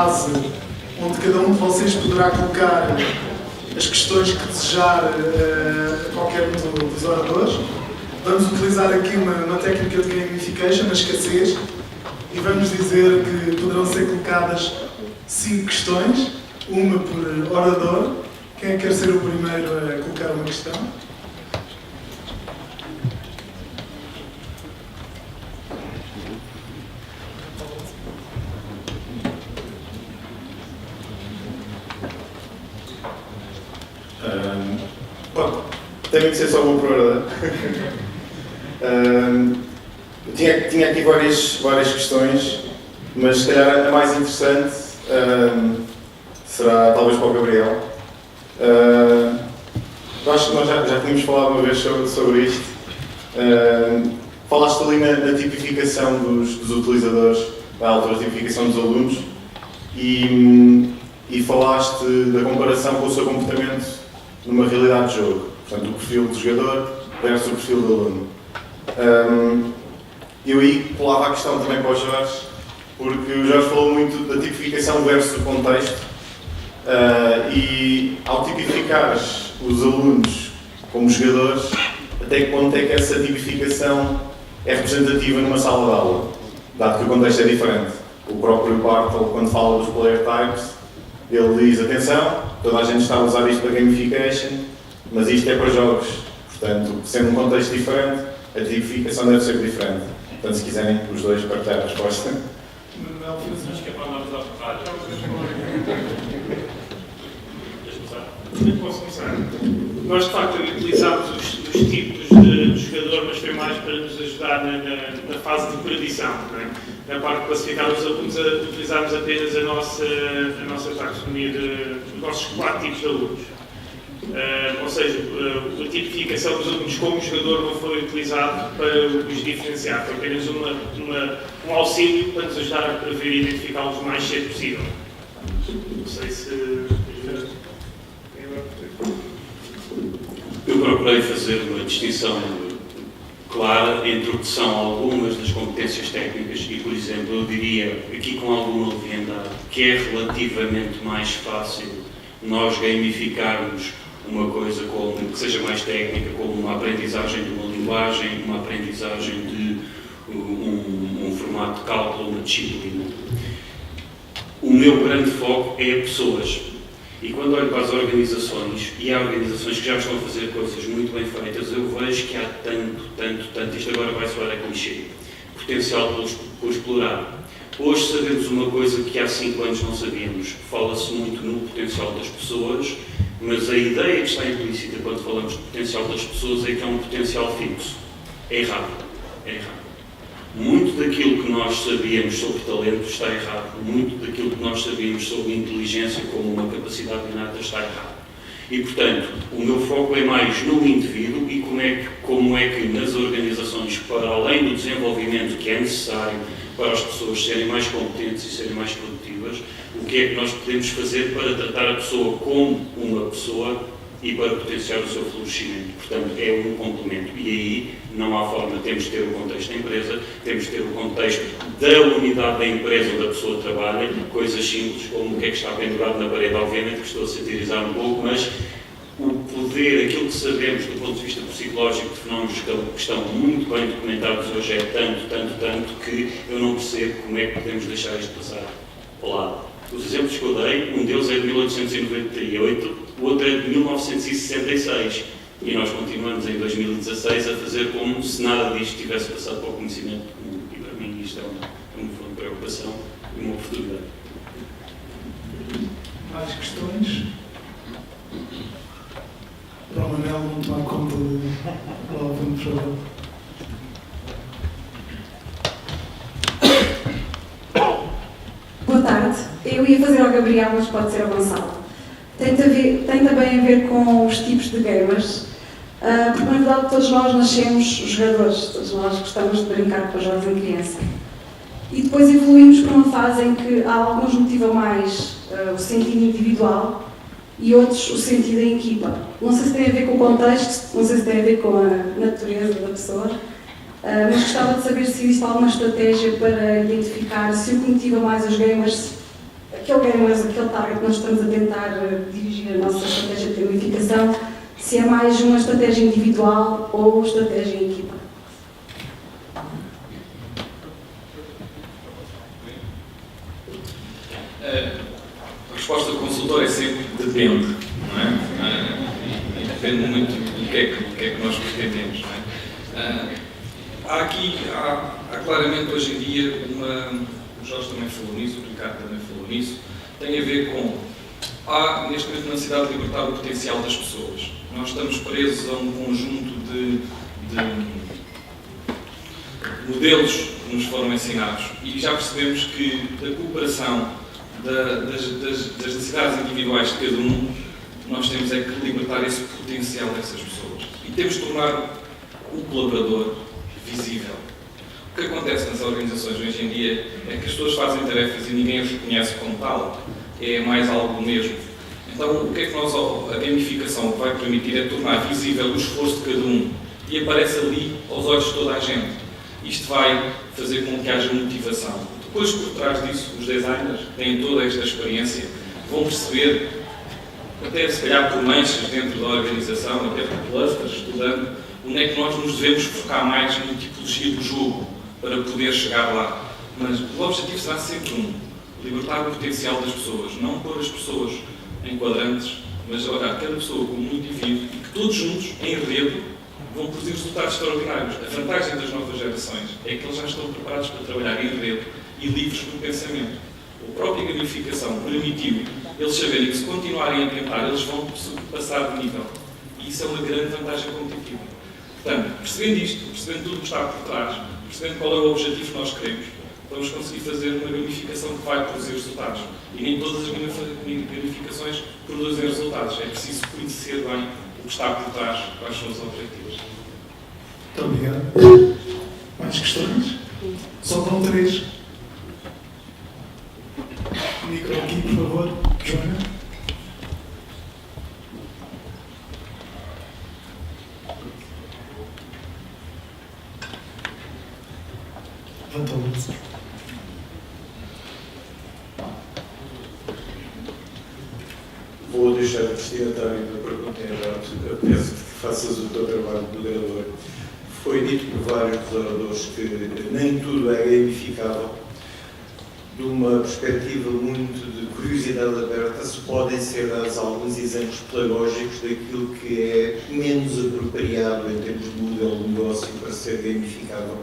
fase onde cada um de vocês poderá colocar as questões que desejar a qualquer um dos oradores. Vamos utilizar aqui uma técnica de gamification, a escassez, e vamos dizer que poderão ser colocadas 5 questões, uma por orador. Quem é que quer ser o primeiro a colocar uma questão? Bom, tem que ser só uma por orador. Tinha aqui várias questões, mas se calhar a mais interessante será talvez para o Gabriel. Acho que nós já tínhamos falado uma vez sobre isto. Falaste ali na tipificação dos utilizadores, da autotipificação dos alunos, e falaste da comparação com o seu comportamento numa realidade de jogo. Portanto, o perfil do jogador versus o perfil do aluno. Eu aí colava a questão também para o Jorge, porque o Jorge falou muito da tipificação versus o contexto, e ao tipificar os alunos como jogadores, até que ponto é que essa tipificação é representativa numa sala de aula, dado que o contexto é diferente. O próprio Bartle, quando fala dos player types, ele diz, atenção, toda a gente está a usar isto para gamification, mas isto é para jogos. Portanto, sendo um contexto diferente, a tipificação deve ser diferente. Portanto, se quiserem os dois partilhar a resposta. Não, acho que é para analisar por rádio. Posso começar? Nós, de facto, utilizámos os tipos de jogador, mas foi mais para nos ajudar na fase de predição. Na parte de classificar os alunos, utilizámos apenas a nossa taxonomia dos nossos 4 tipos de alunos. Ou seja, a tipificação dos alunos como jogador não foi utilizado para os diferenciar, foi apenas um auxílio para nos ajudar a prever e identificá-los o mais cedo possível. Não sei se... Eu procurei fazer uma distinção clara entre o que são algumas das competências técnicas e, por exemplo, eu diria, aqui com alguma leviandade, que é relativamente mais fácil nós gamificarmos uma coisa que seja mais técnica, como uma aprendizagem de uma linguagem, uma aprendizagem de um formato de cálculo, uma disciplina. O meu grande foco é pessoas. E quando olho para as organizações, e há organizações que já estão a fazer coisas muito bem feitas, eu vejo que há tanto, isto agora vai soar a clichê, potencial por explorar. Hoje sabemos uma coisa que há 5 anos não sabíamos. Fala-se muito no potencial das pessoas, mas a ideia que está implícita quando falamos de potencial das pessoas é que é um potencial fixo. É errado. Muito daquilo que nós sabíamos sobre talento está errado. Muito daquilo que nós sabíamos sobre inteligência como uma capacidade inata está errado. E, portanto, o meu foco é mais no indivíduo e como é que nas organizações, para além do desenvolvimento que é necessário para as pessoas serem mais competentes e serem mais produtivas, o que é que nós podemos fazer para tratar a pessoa como uma pessoa e para potenciar o seu florescimento. Portanto, é um complemento. E aí não há forma, temos de ter o contexto da empresa, temos de ter o contexto da unidade da empresa onde a pessoa trabalha, coisas simples como o que é que está pendurado na parede, obviamente, que estou a satirizar um pouco, mas o poder, aquilo que sabemos do ponto de vista psicológico de fenómenos que estão muito bem documentados hoje é tanto que eu não percebo como é que podemos deixar isto passar ao lado. Os exemplos que eu dei, um deles é de 1898, o outro é de 1966 e nós continuamos em 2016 a fazer como se nada disto tivesse passado para o conhecimento comum. E para mim isto é uma fonte de preocupação e uma oportunidade. Mais questões? Para o Manel não tomar conta do Alvin, por favor. Boa tarde. Eu ia fazer ao Gabriel, mas pode ser avançado. Tem também a ver com os tipos de gamers, porque na verdade todos nós nascemos jogadores, todos nós gostamos de brincar com os jogos em criança. E depois evoluímos para uma fase em que há alguns motivam mais o sentido individual e outros o sentido em equipa. Não sei se tem a ver com o contexto, não sei se tem a ver com a natureza da pessoa, mas gostava de saber se existe alguma estratégia para identificar se o que motiva mais os gamers aquele gamers, aquele target que nós estamos a tentar dirigir a nossa estratégia de gamificação, se é mais uma estratégia individual ou estratégia em equipa. A resposta do consultor é sempre depende, não é? E depende muito do que é que nós pretendemos, não é? Há claramente hoje em dia o Jorge também falou nisso, o Ricardo também falou nisso, tem a ver com, há neste momento uma necessidade de libertar o potencial das pessoas. Nós estamos presos a um conjunto de modelos que nos foram ensinados e já percebemos que da cooperação, das necessidades individuais de cada um, nós temos é que libertar esse potencial dessas pessoas. E temos de tornar o colaborador visível. O que acontece nas organizações hoje em dia é que as pessoas fazem tarefas e ninguém as reconhece como tal. É mais algo mesmo. Então, o que é que a gamificação vai permitir é tornar visível o esforço de cada um e aparece ali aos olhos de toda a gente. Isto vai fazer com que haja motivação. Depois, por trás disso, os designers que têm toda esta experiência vão perceber, até se calhar por manchas dentro da organização, até por clusters, estudando, onde é que nós nos devemos focar mais na tipologia do jogo para poder chegar lá. Mas o objetivo será sempre libertar o potencial das pessoas, não pôr as pessoas em quadrantes, mas olhar cada pessoa como um indivíduo e que todos juntos, em rede, vão produzir resultados extraordinários. A vantagem das novas gerações é que eles já estão preparados para trabalhar em rede e livres do pensamento. A própria gamificação permitiu eles saberem que se continuarem a tentar, eles vão passar de nível. E isso é uma grande vantagem competitiva. Portanto, percebendo isto, percebendo tudo o que está por trás, percebendo qual é o objetivo que nós queremos, vamos conseguir fazer uma gamificação que vai produzir resultados. E nem todas as gamificações produzem resultados. É preciso conhecer bem o que está por trás, quais são os objetivos. Muito obrigado. Mais questões? Só com 3. Micro aqui, por favor. Joana. Levanta a luz. Vou deixar o destinatário da pergunta em aberto, apenas que faças o teu trabalho de moderador. Foi dito por vários dos oradores que nem tudo é gamificável. De uma perspectiva muito de curiosidade aberta, se podem ser dados alguns exemplos pedagógicos daquilo que é menos apropriado em termos de modelo de negócio para ser gamificável.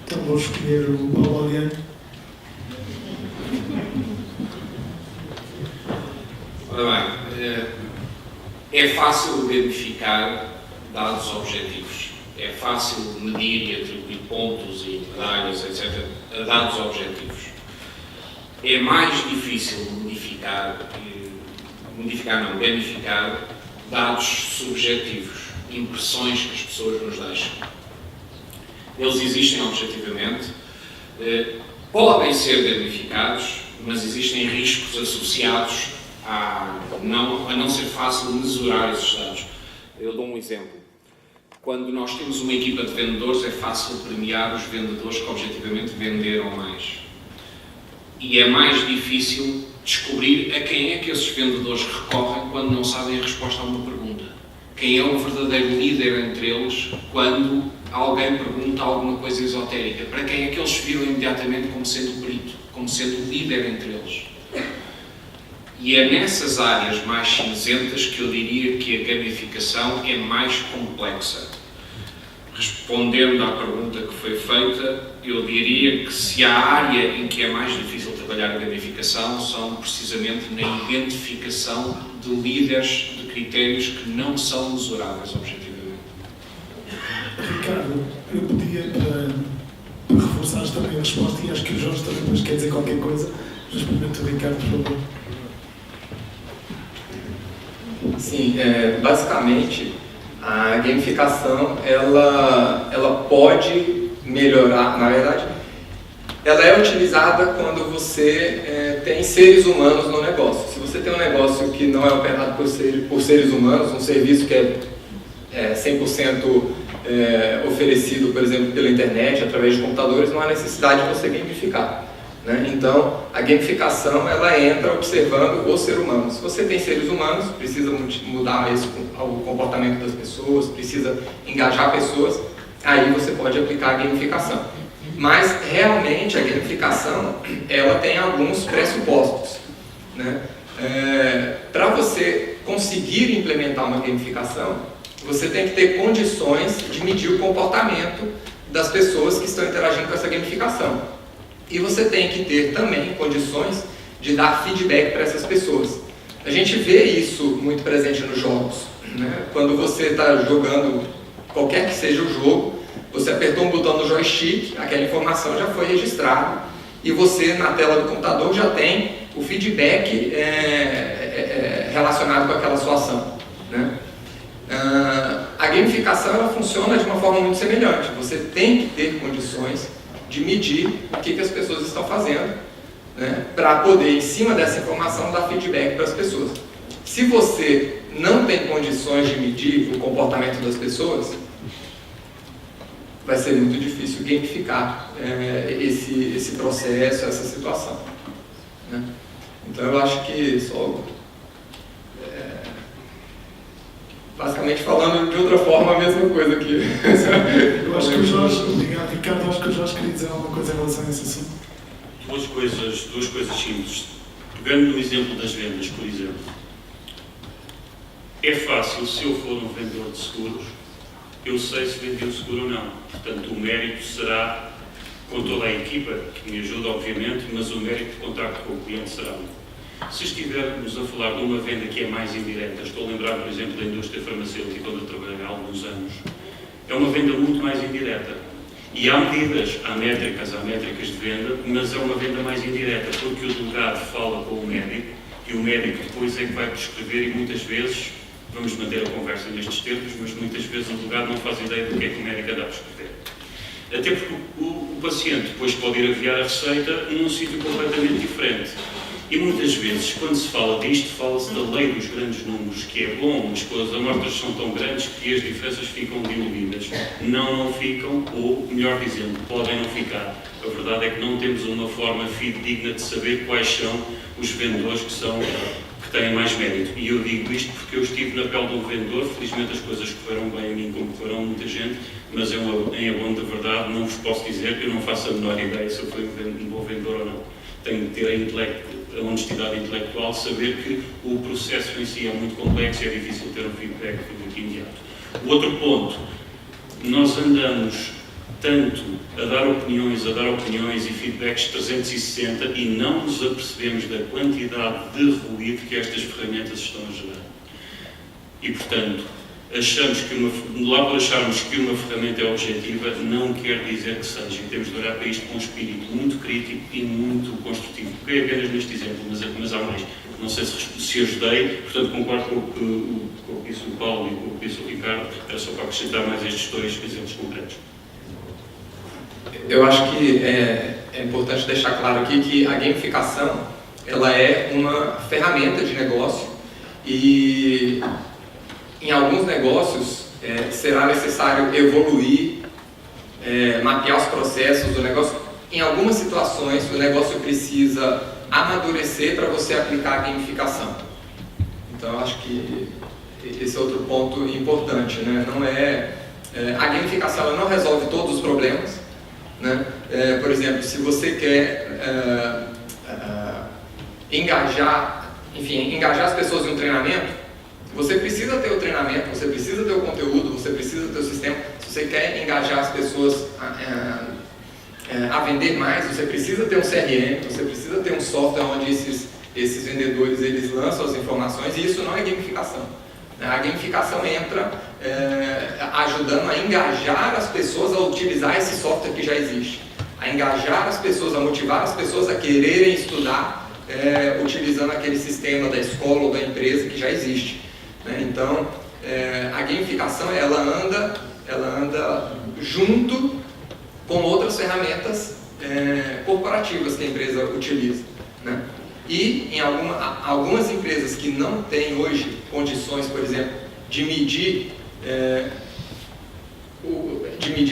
Então vou escolher o Paulo Aliano. Ora bem, é fácil gamificar dados objetivos. É fácil medir e atribuir pontos e medalhas, etc., a dados objetivos. É mais difícil gamificar dados subjetivos, impressões que as pessoas nos deixam. Eles existem objetivamente, podem ser gamificados, mas existem riscos associados a não ser fácil mesurar esses dados. Eu dou um exemplo. Quando nós temos uma equipa de vendedores, é fácil premiar os vendedores que objetivamente venderam mais. E é mais difícil descobrir a quem é que esses vendedores recorrem quando não sabem a resposta a uma pergunta. Quem é o verdadeiro líder entre eles quando alguém pergunta alguma coisa esotérica? Para quem é que eles viram imediatamente como sendo o perito, como sendo o líder entre eles? E é nessas áreas mais cinzentas que eu diria que a gamificação é mais complexa. Respondendo à pergunta que foi feita, eu diria que se há área em que é mais difícil trabalhar a gamificação são precisamente na identificação de líderes de critérios que não são mesuráveis objetivamente. Ricardo, eu pedia para reforçares também a resposta e acho que o Jorge também depois quer dizer qualquer coisa, mas primeiro o Ricardo, por favor. Sim, basicamente a gamificação ela pode melhorar, na verdade, ela é utilizada quando você tem seres humanos no negócio. Se você tem um negócio que não é operado por seres humanos, um serviço que é 100% oferecido, por exemplo, pela internet, através de computadores, não há necessidade de você gamificar. né? Então, a gamificação ela entra observando o ser humano. Se você tem seres humanos, precisa mudar o comportamento das pessoas, precisa engajar pessoas, aí você pode aplicar a gamificação. Mas, realmente, a gamificação ela tem alguns pressupostos, né? Para você conseguir implementar uma gamificação, você tem que ter condições de medir o comportamento das pessoas que estão interagindo com essa gamificação. E você tem que ter também condições de dar feedback para essas pessoas. A gente vê isso muito presente nos jogos, né? Quando você está jogando qualquer que seja o jogo, você apertou um botão no joystick, aquela informação já foi registrada e você na tela do computador já tem o feedback relacionado com aquela sua ação, né? A gamificação ela funciona de uma forma muito semelhante. Você tem que ter condições de medir o que as pessoas estão fazendo, né, para poder, em cima dessa informação, dar feedback para as pessoas. Se você não tem condições de medir o comportamento das pessoas, vai ser muito difícil gamificar esse processo, essa situação, né? Então eu acho que só basicamente falando de outra forma a mesma coisa aqui. Eu acho que o Jorge, obrigado Ricardo, acho que o Jorge queria dizer alguma coisa em relação a esse assunto. Duas coisas simples. Pegando no exemplo das vendas, por exemplo. É fácil, se eu for um vendedor de seguros, eu sei se vendi o seguro ou não. Portanto, o mérito será com toda a equipa, que me ajuda, obviamente, mas o mérito de contacto com o cliente será meu. Se estivermos a falar de uma venda que é mais indireta, estou a lembrar, por exemplo, da indústria farmacêutica, onde eu trabalhei há alguns anos, é uma venda muito mais indireta. E há medidas, há métricas de venda, mas é uma venda mais indireta, porque o delegado fala com o médico e o médico depois é que vai prescrever e muitas vezes, vamos manter a conversa nestes termos, mas muitas vezes o delegado não faz ideia do que é que o médico anda a prescrever. Até porque o paciente depois pode ir aviar a receita num sítio completamente diferente. E muitas vezes, quando se fala disto, fala-se da lei dos grandes números, que é bom, mas as amostras são tão grandes que as diferenças ficam diluídas. Não ficam, ou melhor dizendo, podem não ficar. A verdade é que não temos uma forma fidedigna de saber quais são os vendedores que têm mais mérito. E eu digo isto porque eu estive na pele de um vendedor, felizmente as coisas correram bem a mim como correram a muita gente, mas em abono da verdade não vos posso dizer que eu não faço a menor ideia se eu fui um bom vendedor ou não. Tenho que ter a honestidade intelectual, saber que o processo em si é muito complexo e é difícil ter um feedback imediato. O outro ponto, nós andamos tanto a dar opiniões e feedbacks 360 e não nos apercebemos da quantidade de ruído que estas ferramentas estão a gerar. E, portanto, lá por acharmos que uma ferramenta é objetiva, não quer dizer que seja. E temos de olhar para isto com um espírito muito crítico e muito construtivo. Peguei apenas neste exemplo, mas há mais. Não sei se ajudei, portanto concordo com o que disse o Paulo e com o que disse o Ricardo. Era só para acrescentar mais estes dois exemplos concretos. Eu acho que é importante deixar claro aqui que a gamificação ela é uma ferramenta de negócio e em alguns negócios será necessário evoluir, mapear os processos do negócio. Em algumas situações o negócio precisa amadurecer para você aplicar a gamificação. Então eu acho que esse é outro ponto importante, né? A gamificação ela não resolve todos os problemas, né? Por exemplo, se você quer engajar as pessoas em um treinamento, você precisa ter o treinamento, você precisa ter o conteúdo, você precisa ter o sistema. Se você quer engajar as pessoas a vender mais, você precisa ter um CRM, você precisa ter um software onde esses vendedores eles lançam as informações, e isso não é gamificação. A gamificação entra ajudando a engajar as pessoas a utilizar esse software que já existe, a engajar as pessoas, a motivar as pessoas a quererem estudar utilizando aquele sistema da escola ou da empresa que já existe. Então, a gamificação ela anda junto com outras ferramentas corporativas que a empresa utiliza, né? E em algumas empresas que não têm hoje condições, por exemplo, de medir,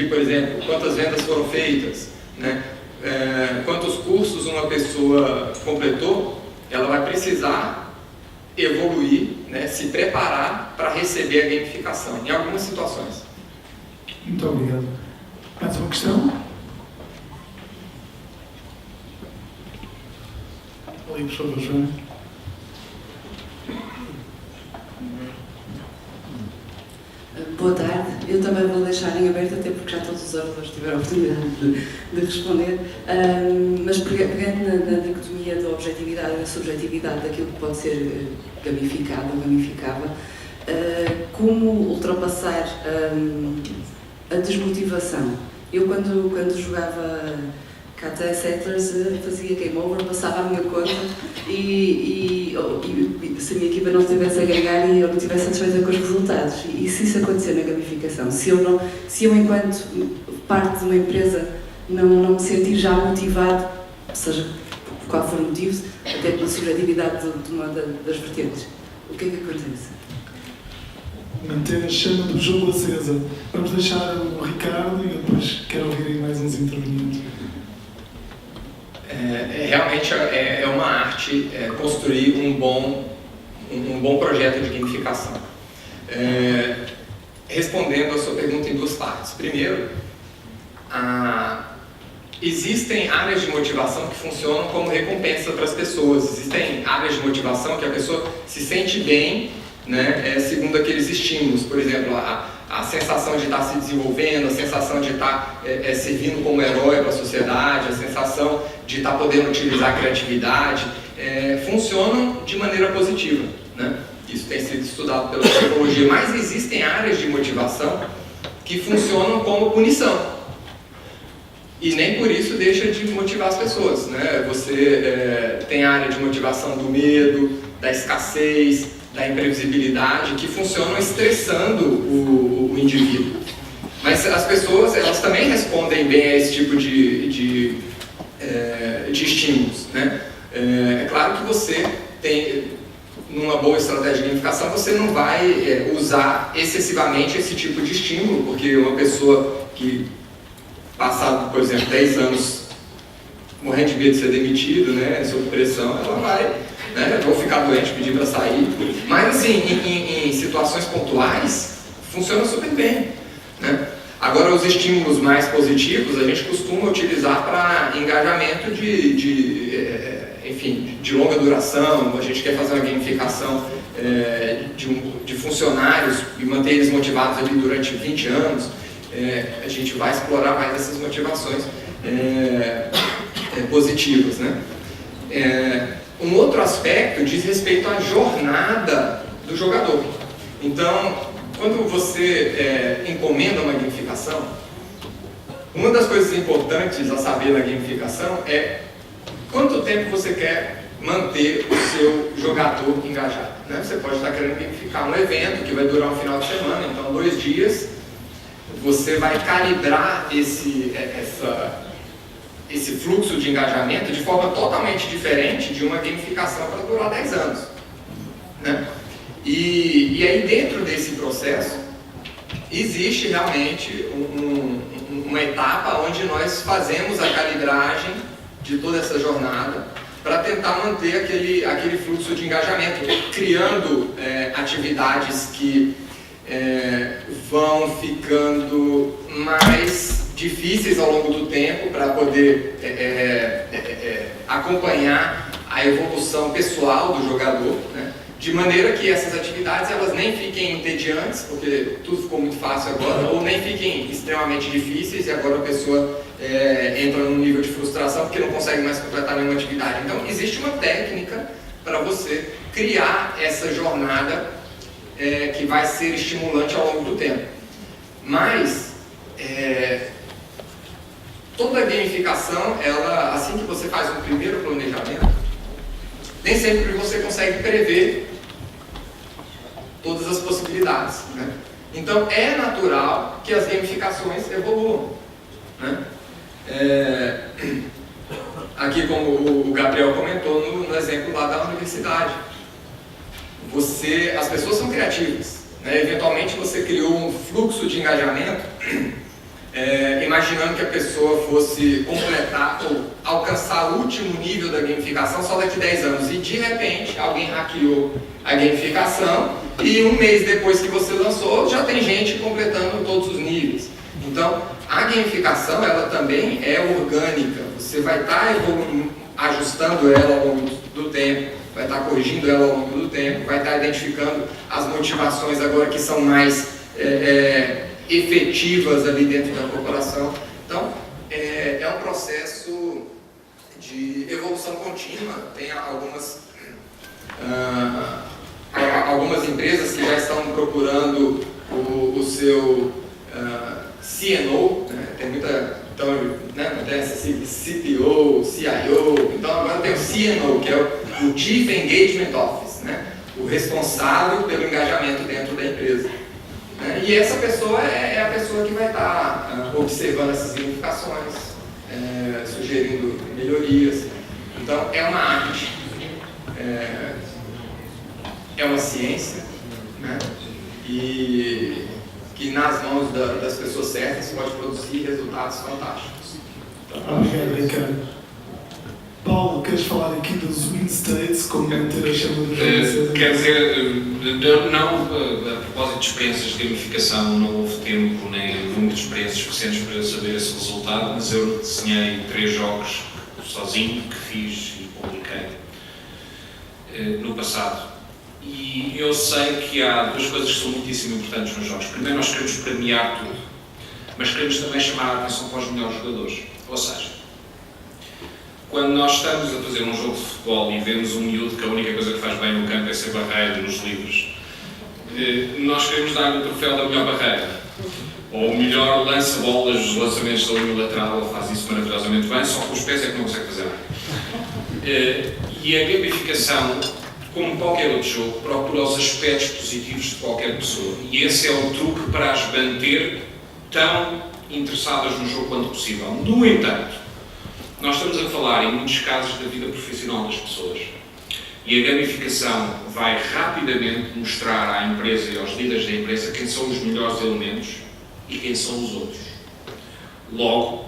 por exemplo, quantas vendas foram feitas, né? quantos cursos uma pessoa completou, ela vai precisar evoluir, né, se preparar para receber a gamificação, em algumas situações. Muito obrigado. Mais uma questão? Ali, por favor, João. Boa tarde. Eu também vou deixar em aberto, até porque já todos os oradores tiveram a oportunidade de responder. Mas pegando na dicotomia da objetividade e da subjetividade daquilo que pode ser gamificado ou gamificável, como ultrapassar a desmotivação? Eu, quando jogava Catan Settlers, fazia game over, passava a minha conta e se a minha equipa não estivesse a ganhar e eu não estivesse satisfeita com os resultados. E se isso acontecer na gamificação, se eu enquanto parte de uma empresa não me sentir já motivado, seja por qual for o motivo, até pela subjetividade de uma das vertentes, o que é que acontece? Manter a chama do jogo acesa. Vamos deixar o Ricardo e depois quero ouvir mais uns intervenientes. Realmente é uma arte construir um bom projeto de gamificação. Respondendo a sua pergunta em duas partes. Primeiro, existem áreas de motivação que funcionam como recompensa para as pessoas. Existem áreas de motivação que a pessoa se sente bem, né, segundo aqueles estímulos. Por exemplo, a sensação de estar se desenvolvendo, a sensação de estar servindo como herói para a sociedade, a sensação de estar podendo utilizar a criatividade, funcionam de maneira positiva, né? Isso tem sido estudado pela psicologia, mas existem áreas de motivação que funcionam como punição. E nem por isso deixa de motivar as pessoas, né? Você tem a área de motivação do medo, da escassez, da imprevisibilidade, que funcionam estressando o indivíduo. Mas as pessoas, elas também respondem bem a esse tipo de estímulos, né? É claro que você tem, numa boa estratégia de gamificação, você não vai usar excessivamente esse tipo de estímulo, porque uma pessoa que, passado, por exemplo, 10 anos morrendo de medo de ser demitido, né, sob pressão, ela vai, né, vou ficar doente, pedir para sair. Mas, assim, em situações pontuais, funciona super bem, né? Agora, os estímulos mais positivos, a gente costuma utilizar para engajamento de longa duração. A gente quer fazer uma gamificação de funcionários e manter eles motivados ali durante 20 anos. A gente vai explorar mais essas motivações positivas, né? Um outro aspecto diz respeito à jornada do jogador. Então, quando você encomenda uma gamificação, uma das coisas importantes a saber na gamificação é quanto tempo você quer manter o seu jogador engajado, né? Você pode estar querendo gamificar um evento que vai durar um final de semana, então 2 dias, você vai calibrar esse fluxo de engajamento de forma totalmente diferente de uma gamificação para durar 10 anos, né? E aí, dentro desse processo, existe realmente uma etapa onde nós fazemos a calibragem de toda essa jornada para tentar manter aquele fluxo de engajamento, criando atividades que vão ficando mais difíceis ao longo do tempo para poder acompanhar a evolução pessoal do jogador, né? De maneira que essas atividades elas nem fiquem entediantes, porque tudo ficou muito fácil agora, ou nem fiquem extremamente difíceis e agora a pessoa entra num nível de frustração porque não consegue mais completar nenhuma atividade. Então, existe uma técnica para você criar essa jornada que vai ser estimulante ao longo do tempo. Mas, toda a gamificação, ela, assim que você faz um primeiro planejamento, nem sempre você consegue prever todas as possibilidades, né? Então, é natural que as gamificações evoluam, né? Aqui, como o Gabriel comentou no exemplo lá da universidade, as pessoas são criativas, né? Eventualmente você criou um fluxo de engajamento imaginando que a pessoa fosse completar ou alcançar o último nível da gamificação só daqui a 10 anos. E de repente alguém hackeou a gamificação e um mês depois que você lançou já tem gente completando todos os níveis. Então a gamificação ela também é orgânica, você vai estar ajustando ela ao longo do tempo, vai estar corrigindo ela ao longo do tempo, vai estar identificando as motivações agora que são mais efetivas ali dentro da corporação. Então, é um processo de evolução contínua. Tem algumas empresas que já estão procurando o seu CNO, né? Tem muita, então, né? Tem essa CTO, CIO, então agora tem o CNO, que é o Chief Engagement Office, né? O responsável pelo engajamento dentro da empresa. E essa pessoa é a pessoa que vai estar observando essas gamificações, sugerindo melhorias. Então, é uma arte, é uma ciência, né? E que nas mãos das pessoas certas pode produzir resultados fantásticos. Obrigado, Ricardo. Paulo, queres falar aqui dos Win States, como manter a chama dos Quer dizer, não a propósito de experiências de gamificação, não houve tempo nem número de experiências suficientes para saber esse resultado, mas eu desenhei 3 jogos sozinho que fiz e publiquei no passado. E eu sei que há 2 coisas que são muitíssimo importantes nos jogos. Primeiro, nós queremos premiar tudo, mas queremos também chamar a atenção para os melhores jogadores. Ou seja, quando nós estamos a fazer um jogo de futebol e vemos um miúdo que a única coisa que faz bem no campo é ser barreiro nos livros, nós queremos dar o troféu da melhor barreira. Ou o melhor lança-bolas dos lançamentos da linha lateral, ele faz isso maravilhosamente bem, só com os pés é que não consegue fazer nada. E a gamificação, como qualquer outro jogo, procura os aspectos positivos de qualquer pessoa. E esse é o truque para as manter tão interessadas no jogo quanto possível. No entanto, nós estamos a falar, em muitos casos, da vida profissional das pessoas. E a gamificação vai rapidamente mostrar à empresa e aos líderes da empresa quem são os melhores elementos e quem são os outros. Logo,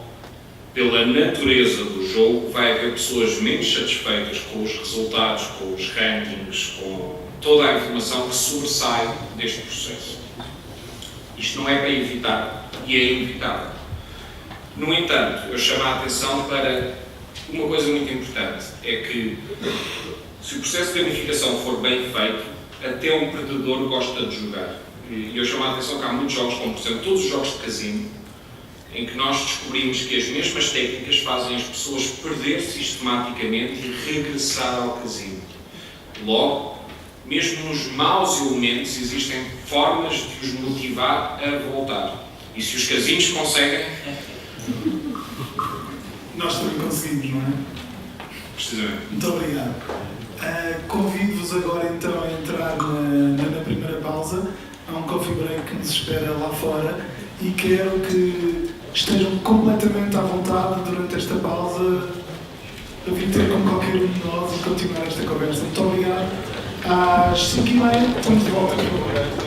pela natureza do jogo, vai haver pessoas menos satisfeitas com os resultados, com os rankings, com toda a informação que sobressai deste processo. Isto não é para evitar, e é inevitável. No entanto, eu chamo a atenção para uma coisa muito importante, é que se o processo de gamificação for bem feito, até um perdedor gosta de jogar. E eu chamo a atenção que há muitos jogos, como por exemplo todos os jogos de casino, em que nós descobrimos que as mesmas técnicas fazem as pessoas perder sistematicamente e regressar ao casino. Logo, mesmo nos maus elementos, existem formas de os motivar a voltar. E se os casinos conseguem, nós também conseguimos, não é? precisamente. Muito obrigado. Convido-vos agora então a entrar na primeira pausa. Há um coffee break que nos espera lá fora e quero que estejam completamente à vontade durante esta pausa a vir ter com qualquer um de nós e continuar esta conversa. Muito obrigado. Às 5h30 estamos de volta aqui.